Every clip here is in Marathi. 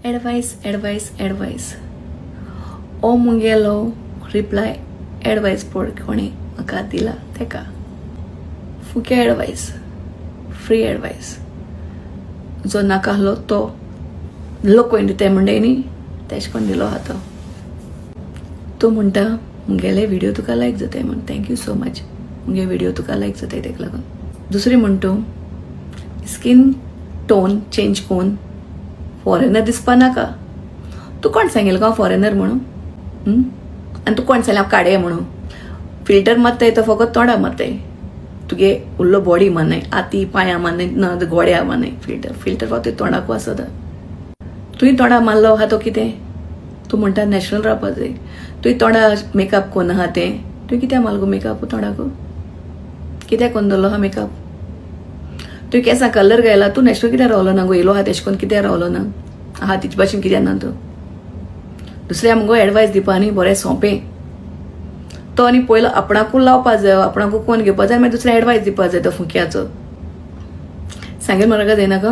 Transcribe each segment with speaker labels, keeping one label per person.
Speaker 1: एडवाइस ओ मुंगेलो रिप्लाय एडवाइस पड कोणी म्हाका दिला तेका फुके एडवाइस फ्री एडवाइस जो नाका आहलो तो लोक ते म्हणटाय न्ही तेश कोन्न दिलो आहा तो तूं म्हणटा मुगेले व्हिडिओ तुका लायक जाताय म्हण थँक्यू सो मच मुगे व्हिडिओ तुका लायक जाताय तेका लागून दुसरी म्हणटू स्किन टोन चेंज कोन्न फॉरेनर दिसपा नाका तू कोण सांगेल का फॉरेनर म्हणून आनी तू कोण सांगलें हांव काडे म्हणून फिल्टर मारताय तो फकत तोंडा मारताय तुगे उरलो बॉडी मारनाय आती पांयां मारनाय ना गोड्या मारनाय फिल्टर फक्त तोंडाकू आसता तुवें तोंडा मारलो आहा तो कितें तूं म्हणटा नॅचरल रावपा जाय तुवें तोंडा मेकअप कोन्न आहा तें तुवें कित्याक मारलो मेकअप तोंडाकू कित्याक कोन्न दवरलो आहा मेकअप तुवें केंसां कलर घायला तूं नॅचरल कित्याक रावलो ना गो येलो आहा तेश कोन्न कित्याक रावलो ना आहा तिचे भाशेन कित्याक ना तूं दुसऱ्या मुगो एडवायस दिवपा न्ही बरें सोंपें तो आनी पयलो आपणाकूच लावपा जाय आपणाकूच कोण घेवपा जाय मागीर दुसऱ्या एडवायस दिवपा जाय तो फुक्याचो सांगेल म्हाका जायनाका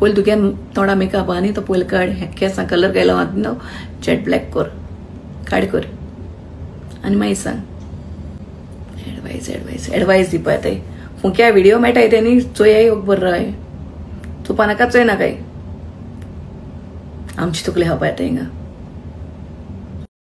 Speaker 1: पयलीं तुगे तोंडा मेकअप आहा न्ही तो पयलीं काड केंसां कलर घायलो न्हू जेट ब्लॅक कर काड कर आनी मागीर सांग एडवायस दिवपा येताय फुक्या व्हिडिओ मेळटाय ते न्ही चोयाय बरो राय चोवपा नाका चोय नाकाय आमची तकली खावपा येता हिंगा